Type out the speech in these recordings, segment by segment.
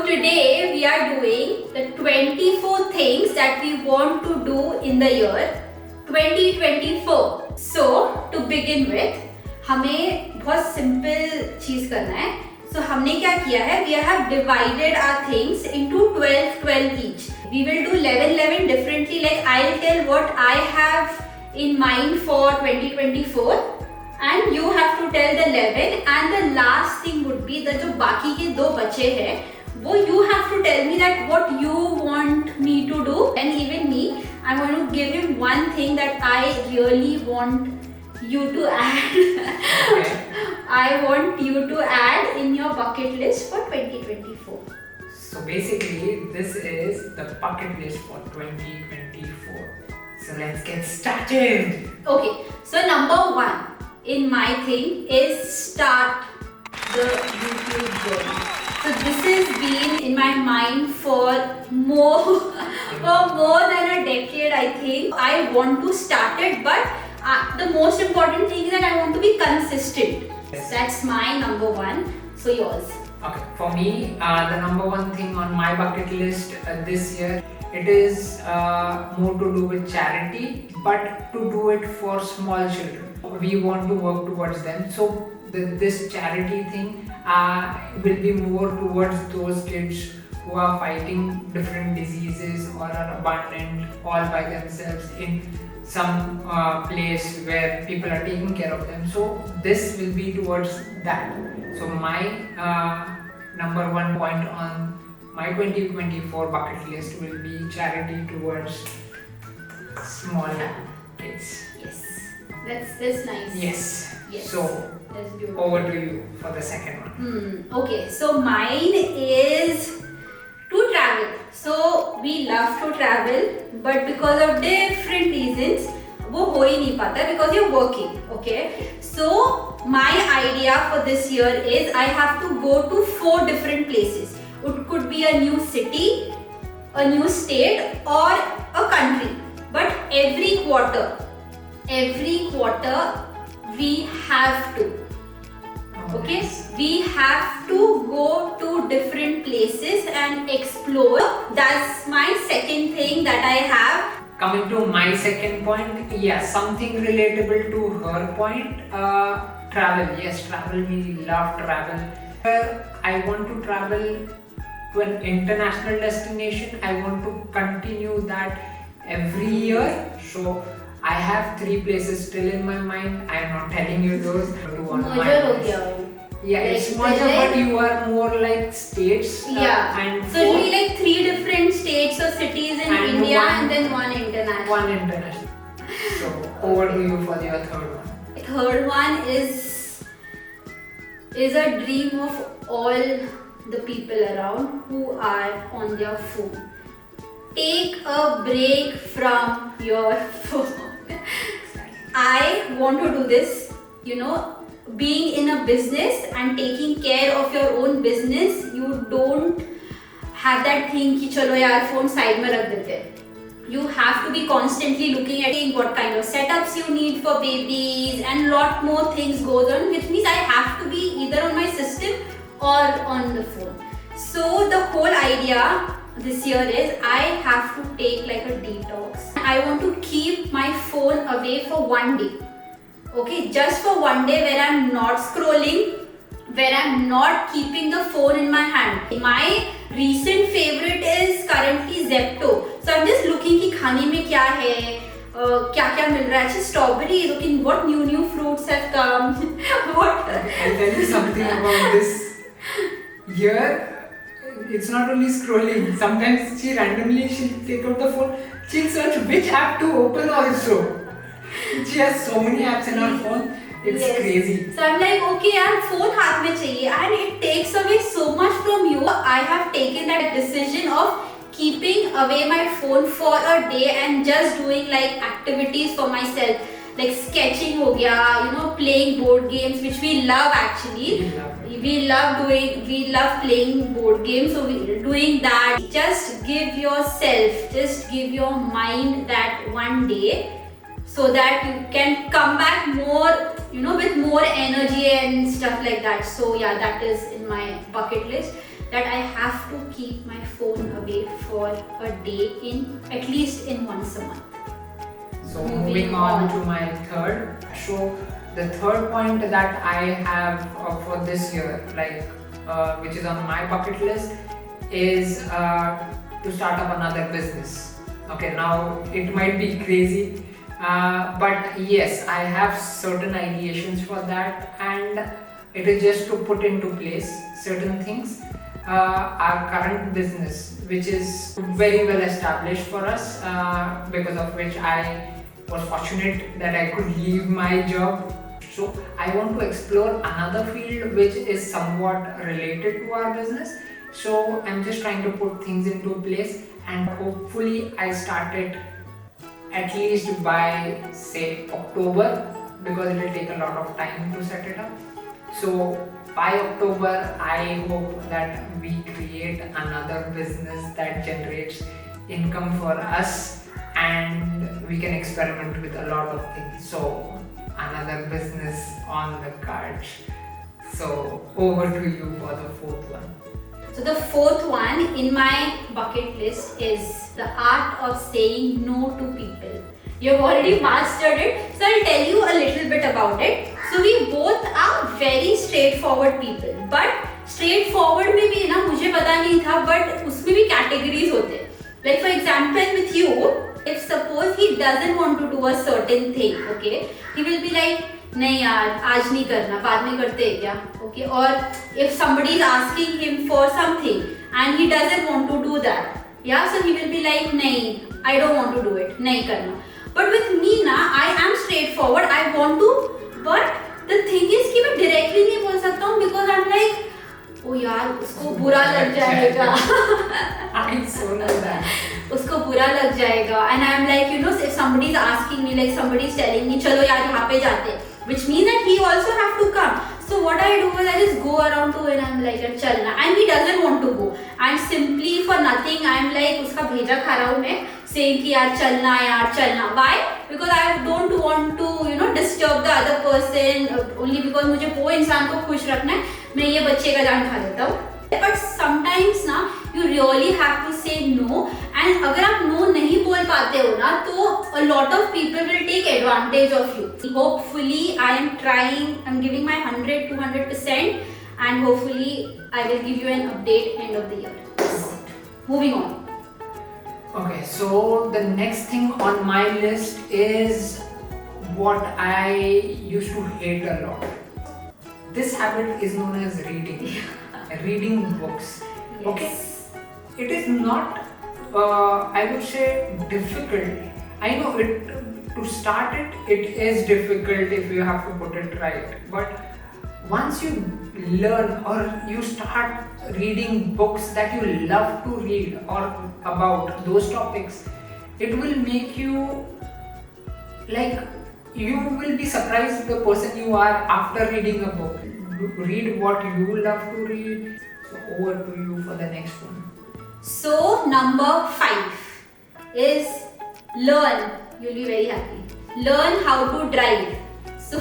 today we are doing the 24 things that we want to do in the year 2024. So to begin with, हमें बहुत simple चीज करना है. So हमने क्या किया है? We have divided our things into 12 each. We will do 11 differently. Like I'll tell what I have in mind for 2024. And you have to tell the 11 and the last thing would be the जो बाकी के दो बचे हैं वो you have to tell me that what you want me to do. And even me, I'm going to give him one thing that I really want you to add. Okay. I want you to add in your bucket list for 2024. So basically, this is the bucket list for 2024. So let's get started. Okay, so number one in my thing is start the YouTube journey. So this has been in my mind for more than a decade, I think. I want to start it, but the most important thing is that I want to be consistent. Yes. That's my number one. So yours. Okay, for me, the number one thing on my bucket list this year, it is more to do with charity, but to do it for small children. We want to work towards them. So this charity thing will be more towards those kids who are fighting different diseases or are abandoned all by themselves in some place where people are taking care of them. So this will be towards that. So my number one point on my 2024 bucket list will be charity towards small kids. Yes. That's nice. Yes. Yes. So That's beautiful. over to you for the second one. Okay, so mine is to travel. So we love to travel, but because of different reasons, वो हो ही नहीं पाता because you're working. Okay, so my idea for this year is I have to go to 4 different places. It could be a new city, a new state, or a country. But every quarter, we have to. Okay, we have to go to different places and explore. That's my second thing that I have. Coming to my second point, yes, something relatable to her point. Travel, yes, travel. We love travel. I want to travel to an international destination. I want to continue that every year. So I have 3 places still in my mind. I am not telling you those. Merger हो गया वो. Yeah, it's Like, merger, but you are more like states. Yeah. And So it'll be like 3 different states or cities in And India one- and then one international. one international. So over to you for your third one. Third one is a dream of all the people around who are on their phone. Take a break from your phone. I want to do this, being in a business and taking care of your own business, you don't have that thing कि चलो यार phone side में रख देते हैं. You have to be constantly looking at what kind of setups you need for babies and lot more things goes on, which means I have to be either on my system or on the phone. So the whole idea this year is I have to take like a detox. I want to keep my phone away for one day. Okay, just for one day where I'm not scrolling, where I'm not keeping the phone in my hand. My recent favorite is currently Zepto. So I'm just looking कि खाने में क्या है, क्या मिल रहा है. अच्छा, strawberry, looking what new fruits have come. What? I'll tell you something about this. Here, it's not only scrolling. Sometimes she'll take out the phone. She'll search which app to open also. She has so many apps in her phone. It's Yes. crazy. So I'm like, okay यार phone हाथ में चाहिए and it takes away so much from you. I have taken that decision of keeping away my phone for a day and just doing like activities for myself. Like sketching हो गया, playing board games which we love actually. We love playing board games, so we're doing that. Just give your mind that one day. so that you can come back more, with more energy and stuff like that. So yeah, that is in my bucket list, that I have to keep my phone away for a day, in at least in once a month. So moving on to my third. So the third point that I have for this year, which is on my bucket list, is to start up another business. Okay, now it might be crazy, but yes, I have certain ideations for that, and it is just to put into place certain things. Our current business, which is very well established for us, because of which I was fortunate that I could leave my job. So I want to explore another field which is somewhat related to our business. So I'm just trying to put things into place, and hopefully I start it at least by say October, because it will take a lot of time to set it up. So by October, I hope that we create another business that generates income for us, and we can experiment with a lot of things. So another business on the cards. So over to you for the fourth one. So the fourth one in my bucket list is the art of saying no to people. You've already mastered it, so I'll tell you a little bit about it. So we both are very straightforward people, but straightforward में भी ना मुझे पता नहीं था, but उसमें भी categories होते हैं. Like for example with you, if suppose he doesn't want to do a certain thing, okay, he will be like, नहीं यार आज नहीं करना, बाद में करते हैं क्या, okay? Or if somebody is asking him for something and he doesn't want to do that, yeah, so he will be like, नहीं, I don't want to do it, नहीं करना. But with me ना, I am straightforward, I want to, but the thing is कि मैं directly नहीं बोल सकता हूँ, because I'm like, ओ यार उसको बुरा लग जाएगा. I so know that. उसको बुरा लग जाएगा, and I'm like, if somebody is asking me, like somebody is telling me, चलो यार यहाँ पे जाते, which means that he also have to come. So what I do is I just go around to him and I'm like, चलना, and he doesn't want to go, and simply for nothing I'm like उसका भेजा खा रहा हूँ मैं, saying कि यार चलना. Why? Because I don't want to disturb the other person, only because मुझे वो इंसान को खुश रखना है, मैं ये बच्चे का जान खा देता हूँ. But sometimes ना you really have to say no, and अगर आप no नहीं बोल पाते हो ना, तो a lot of people will take advantage of you. Hopefully I am trying, I'm giving my 100-200%, and hopefully I will give you an update end of the year. Moving on. Okay, so the next thing on my list is what I used to hate a lot. This habit is known as reading. Reading books. Yes. Okay, it is not, I would say, difficult. I know it to start it. It is difficult if you have to put it right. But once you learn or you start reading books that you love to read or about those topics, it will make you like you will be surprised the person you are after reading a book. Read what you love to read. So over to you for the next one. So number 5 is learn. You'll be very happy. Learn how to drive. So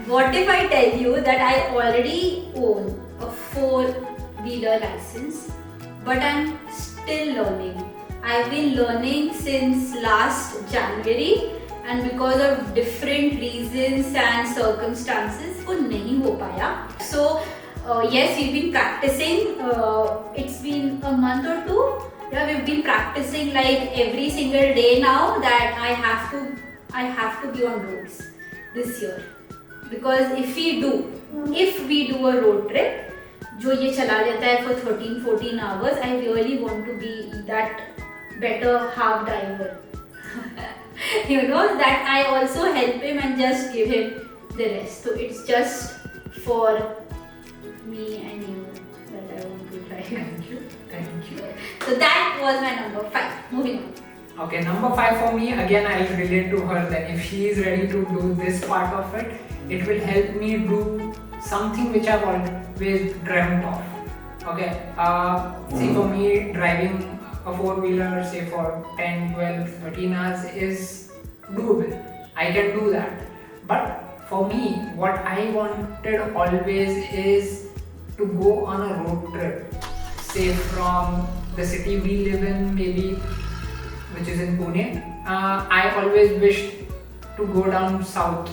what if I tell you that I already own a 4-wheeler license, but I'm still learning. I've been learning since last January, and because of different reasons and circumstances वो नहीं हो पाया. So yes, we've been practicing. It's been a month or 2. Yeah, we've been practicing like every single day now, that I have to be on roads this year, because if we do a road trip जो ये चला लेता है for 13-14 hours, I really want to be that better half driver. That I also help him and just give him the rest. So it's just for me and you that I want to drive. Thank you. So that was my number 5. Moving on. Okay, number 5 for me, again I'll relate to her then. If she is ready to do this part of it, it will help me do something which I've always dreamt of. Okay, see for me driving a 4-wheeler say for 10, 12, 13 hours is doable. I can do that. But for me, what I wanted always is to go on a road trip, say from the city we live in, maybe which is in Pune. I always wished to go down south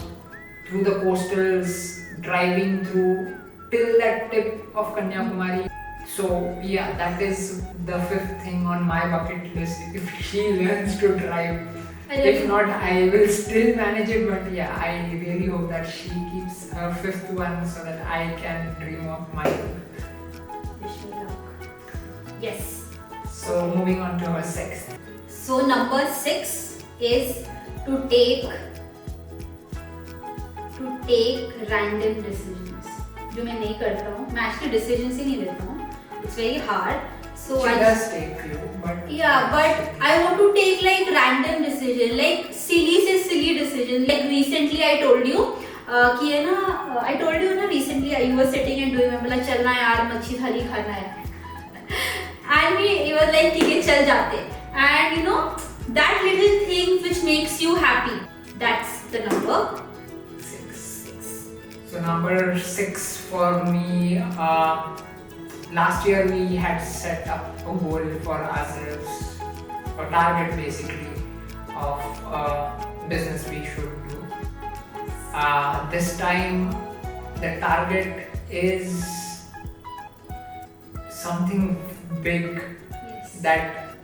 through the coastals, driving through till that tip of Kanyakumari. So yeah, that is the fifth thing on my bucket list. If she learns to drive, if not, I will still manage it. But yeah, I really hope that she keeps her fifth one so that I can dream of my own. Wish me luck. Yes. So moving on to her sixth. So number 6 is to take random decisions. जो मैं नहीं करता हूँ, मैं actually decisions ही नहीं लेता हूँ. It's very hard. So She does take few, but yeah, but I want to take like random decision, like silly decision. Like recently I told you कि है ना, I told you ना recently you were sitting and doing, मैं बोला चलना यार मच्छी थाली खाना है. And he was like ठीक है चल जाते. And you know that little thing which makes you happy. That's the number 6. So number 6 for me. Last year we had set up a goal for ourselves, a target basically of business we should do. This time the target is something big Yes. that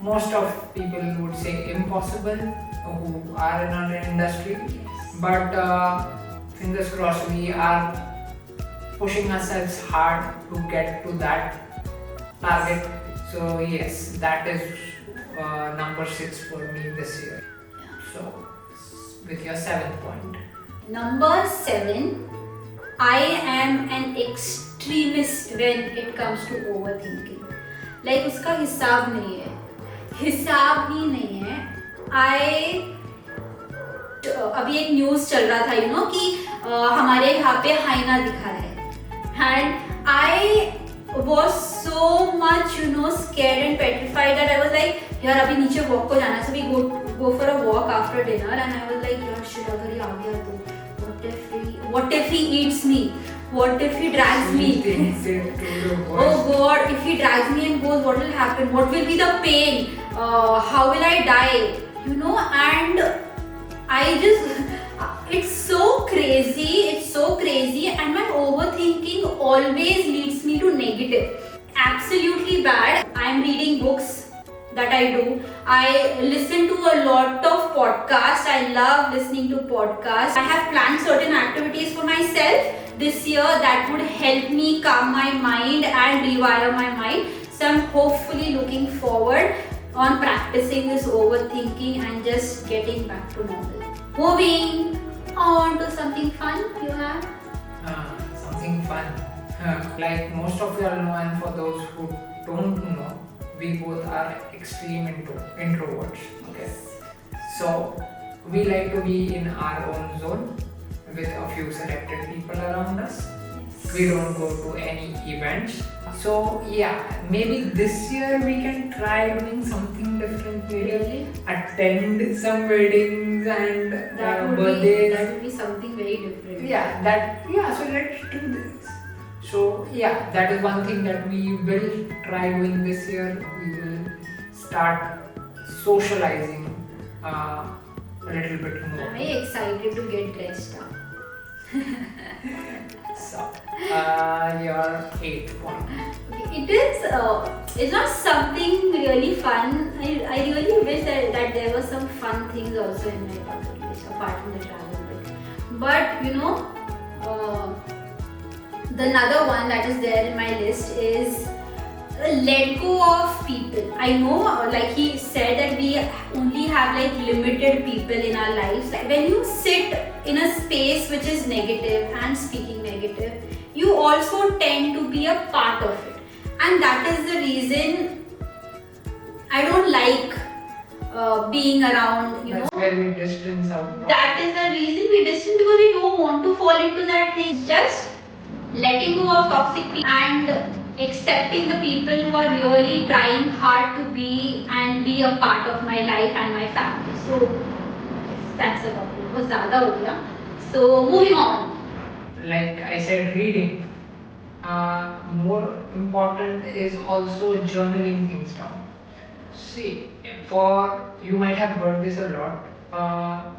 most of people would say impossible who are in our industry. Yes. But fingers crossed, we are pushing ourselves hard to get to that target. So yes, that is number 6 for me this year. So with your 7th point. Number 7, I am an extremist when it comes to overthinking. Like उसका हिसाब नहीं है, हिसाब ही नहीं है. अभी एक news चल रहा था कि हमारे यहाँ पे हाइना दिखा है. And I was so much scared and petrified that I was like यार अभी नीचे walk को जाना है. So we go for a walk after dinner and I was like यार shit अगर ये आ गया तो what if he eats me, what if he drags me, oh god, if he drags me and goes, what will happen, what will be the pain, how will I die, and I just it's so crazy and my overthinking always leads me to negative, absolutely bad. I'm reading books that I do. I listen to a lot of podcasts. I love listening to podcasts. I have planned certain activities for myself this year that would help me calm my mind and rewire my mind. So I'm hopefully looking forward on practicing this overthinking and just getting back to normal. Moving on to something fun you have. Something fun. Like most of you all know, and for those who don't know, we both are extreme introverts. Okay, so we like to be in our own zone with a few selected people around us. We don't go to any events. So yeah, maybe this year we can try doing something different. Maybe Really? attend some weddings and birthdays. That would be something very different. So let's do this. So yeah, that is one thing that we will try doing this year. We will start socializing a little bit I'm more. very excited to get dressed up. So your 8th point. Okay, it's not something really fun. I really wish that there were some fun things also in my bucket list apart from the travel bit. But the another one that is there in my list is let go of people. I know, like he said, that we only have like limited people in our lives. Like when you sit in a space which is negative and speaking negative, you also tend to be a part of it, and that is the reason I don't like being around. That's where we distance out. That is the reason we distance, because we don't want to fall into that thing. Just letting go of toxic people and accepting the people who are really trying hard to be a part of my life and my family. So that's about it. बहुत ज़्यादा हो गया. So moving on. Like I said, reading. More important is also journaling things down. See, for you might have heard this a lot,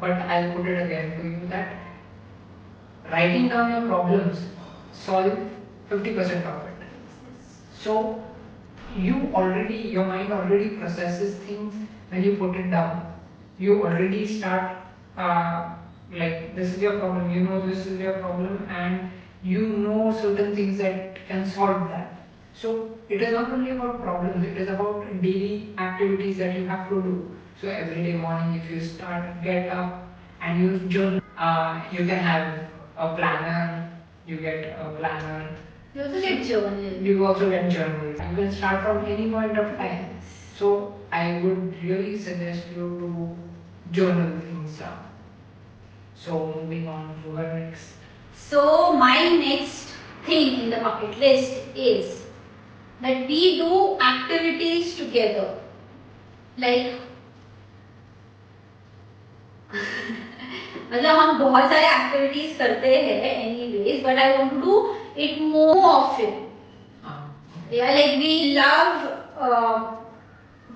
but I'll put it again to you that writing down your problems solve 50% of it. So your mind already processes things when you put it down. You already start like this is your problem. You know this is your problem, and you know certain things that can solve that. So it is not only about problems, it is about daily activities that you have to do. So every day morning, if you get up and you journal, you can have a planner, you get a planner. You also get journal. You also get journal. You can start from any point of time. So I would really suggest you to journal things down. So moving on to our next. So my next thing in the bucket list is that we do activities together. Like मतलब हम बहुत सारे activities करते हैं anyways, but I want to do it more often. Yeah, like we love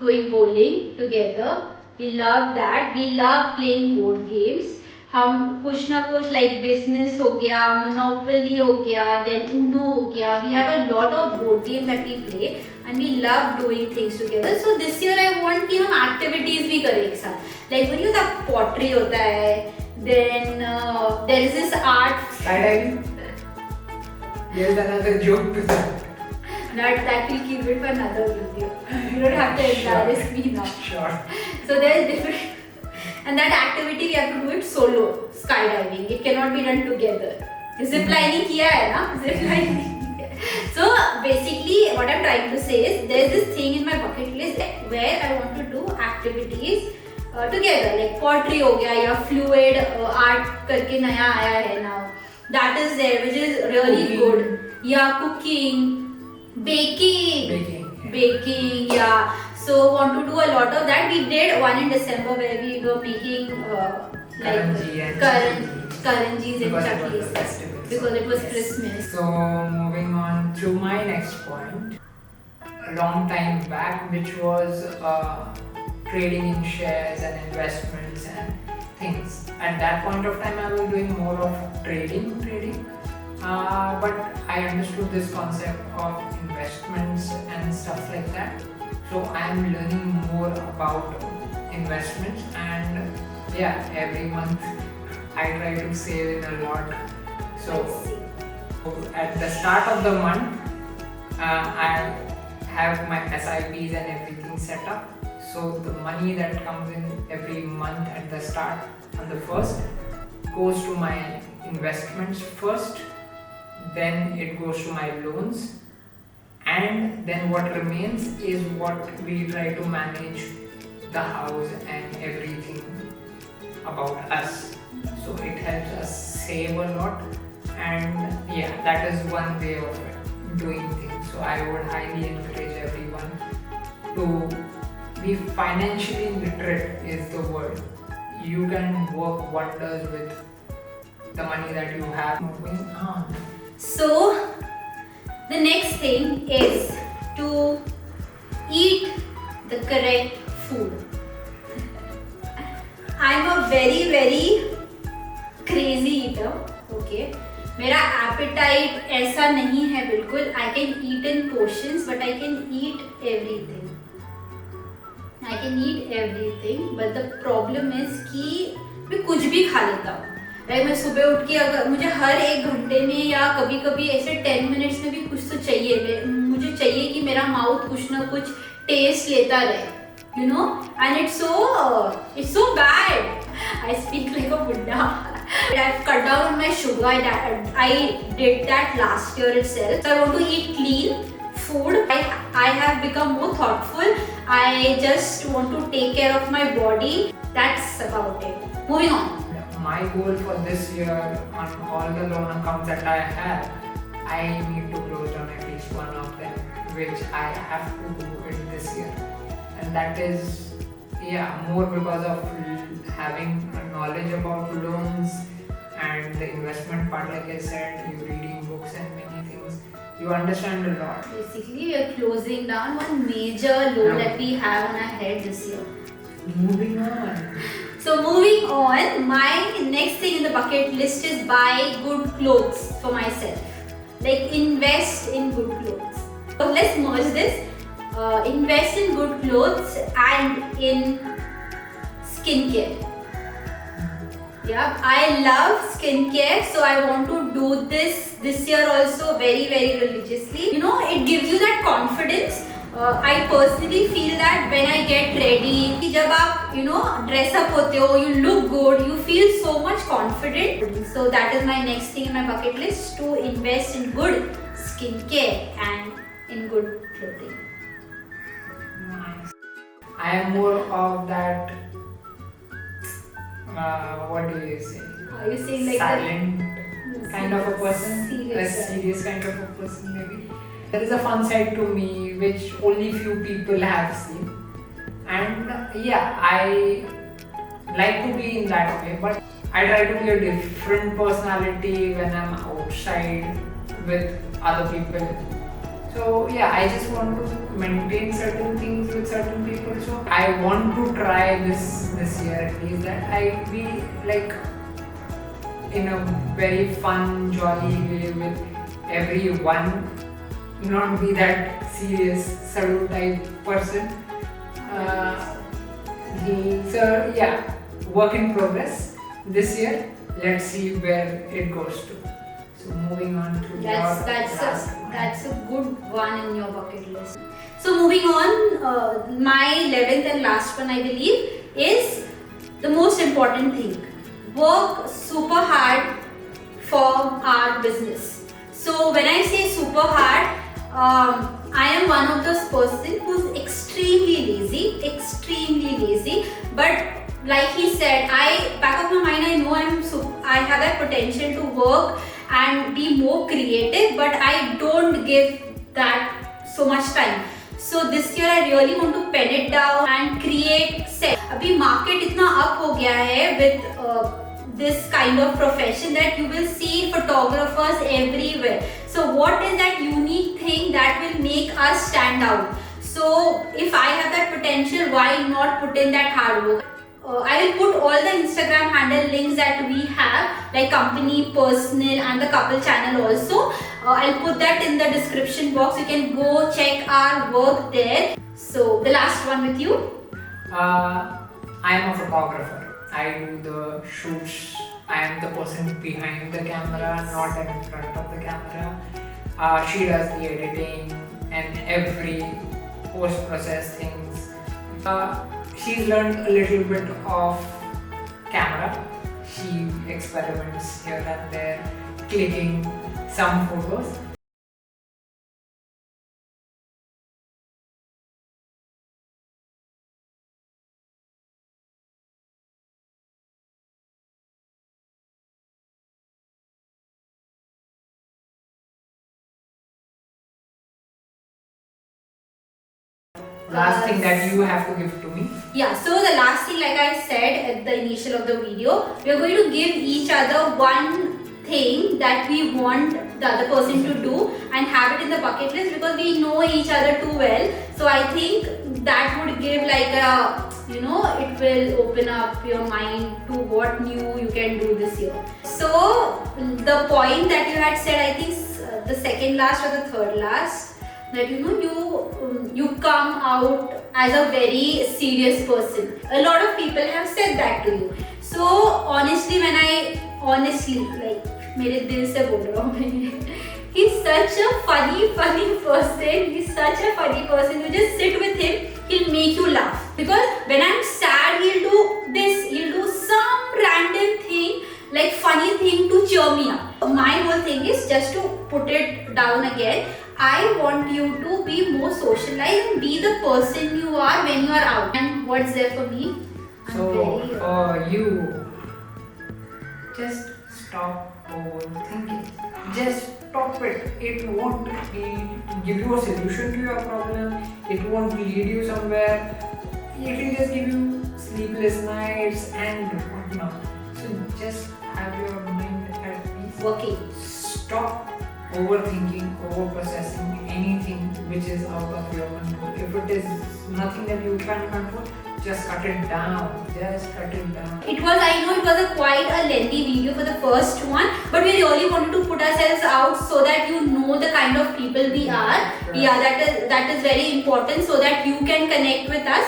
going bowling together. We love that. We love playing board games. हम कुछ ना कुछ like business हो गया, monopoly हो गया, then uno हो गया. We have a lot of board games that we play and we love doing things together. So this year I want कि हम activities भी करें एक साथ. Like when you that pottery होता है, then there is this art. Skydiving. Here's another joke to that. That will keep it for another video. You don't have to embarrass me now. Sure. So there is different, and that activity we have to do it solo. Skydiving. It cannot be done together. Ziplining किया है ना? Ziplining. So basically, what I'm trying to say is there is this thing in my bucket list where I want to do activities together. Like pottery हो गया या fluid art करके नया आया है now. That is there, which is really good. Yeah, cooking. Baking, yeah. So want to do a lot of that. We did one in December where we were making karanjis and chaklis because it was Christmas. So moving on to my next point, a long time back, which was trading in shares and investments and things. At that point of time, I was doing more of trading. But I understood this concept of investments and stuff like that. So I am learning more about investments, and yeah, every month I try to save in a lot. So at the start of the month, I have my SIPs and everything set up. So the money that comes in every month at the start on the first goes to my investments first. Then it goes to my loans, and then what remains is what we try to manage the house and everything about us. So it helps us save a lot, and yeah, that is one way of doing things. So I would highly encourage everyone to be financially literate is the word. You can work wonders with the money that you have. Moving on. So the next thing is to eat the correct food. I'm a very crazy eater. Okay, मेरा appetite ऐसा नहीं है बिल्कुल. I can eat in portions, but I can eat everything. But the problem is कि मैं कुछ भी खा लेता हूँ. मैं सुबह उठ के अगर मुझे हर एक घंटे में या कभी कभी ऐसे 10 मिनट्स में भी कुछ तो चाहिए. मुझे चाहिए कि मेरा माउथ कुछ ना कुछ टेस्ट लेता रहे, you know, and it's so bad. I speak like a Buddha. I've cut down on my sugar. I did that last year itself. So I want to eat clean food. I have become more thoughtful. I just want to take care of my body. That's about it. Moving on. My goal for this year on all the loan accounts that I have, I need to close down at least one of them, which I have to do it this year. And that is, more because of having a knowledge about loans and the investment part, like I said, you reading books and many things, you understand a lot. Basically, we are closing down one major load Yeah. that we have on our head this year. Moving on. So moving on, my next thing in the bucket list is buy good clothes for myself. Like invest in good clothes. So let's merge this. Invest in good clothes and in skincare. Yeah, I love skincare, so I want to do this year also very religiously. You know, it gives you that confidence. I personally feel that when I get ready, जब आप dress up होते हो, you look good, you feel so much confident. So that is my next thing in my bucket list, to invest in good skincare and in good clothing. Nice. I am more of that. What do you say? Are you saying like silent the kind of a person, serious a side? serious kind of a person maybe. There is a fun side to me which only few people have seen, and yeah, I like to be in that way, but I try to be a different personality when I'm outside with other people. So yeah, I just want to maintain certain things with certain people. So I want to try this year at least, that I be like in a very fun, jolly way with everyone, not be that serious, sadhu type person. So yeah, work in progress this year. Let's see where it goes to. So moving on to That's a good one in your bucket list. So moving on, my 11th and last one I believe is the most important thing. Work super hard for our business. So when I say super hard, I am one of those person who's extremely lazy. But like he said, back of my mind I know I have that potential to work and be more creative, but I don't give that so much time. So this year I really want to pen it down and create set. अभी market इतना up हो गया है with this kind of profession that you will see photographers everywhere. So what is that unique thing that will make us stand out? So if I have that potential, why not put in that hard work? I will put all the Instagram handle links that we have, like company, personal and the couple channel also. I'll put that in the description box. You can go check our work there. So the last one with you. I am a photographer. I do the shoots. I am the person behind the camera, not in front of the camera. She does the editing and every post-process things. She's learned a little bit of camera. She experiments here and there, clicking some photos. Last thing that you have to give to me. Yeah, so the last thing, like I said at the initial of the video, we are going to give each other one thing that we want the other person to do and have it in the bucket list, because we know each other too well. So I think that would give like a, it will open up your mind to what new you can do this year. So the point that you had said, I think the second last or the third last, that you come out as a very serious person. A lot of people have said that to you. So honestly, like मेरे दिल से बोल रहा हूँ मैं, he's such a funny person. He's such a funny person. You just sit with him, he'll make you laugh. Because when I'm sad, he'll do this, he'll do some random thing, like funny thing to cheer me up. My whole thing is just to put it down again. I want you to be more socialized and be the person you are when you are out. And what's there for me? So for you, just stop overthinking. Just stop it. It won't give you a solution to your problem. It won't lead you somewhere. It will just give you sleepless nights and whatnot. So just have your mind at peace. Working. Stop overthinking, over-processing anything which is out of your control. If it is nothing that you can control, just cut it down. Just cut it down. I know it was quite a lengthy video for the first one, but we really wanted to put ourselves out so that you know the kind of people we are. Yeah, that is very important, so that you can connect with us.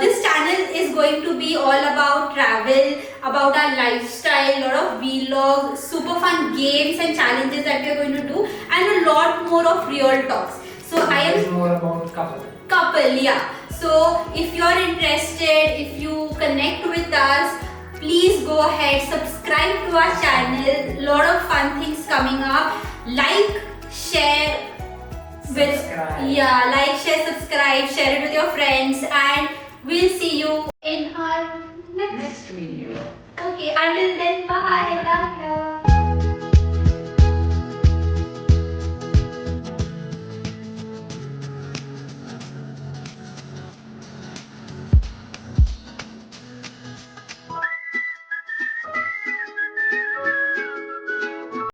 This channel is going to be all about travel, about our lifestyle, lot of vlogs, super fun games and challenges that we are going to do, and a lot more of real talks. So I am It's more about couple. Yeah. So if you're interested, if you connect with us, please go ahead, subscribe to our channel. Lot of fun things coming up. Like, share Subscribe. like, share, subscribe, share it with your friends, and we'll see you in our next Next video. Okay, until then, bye. Love you.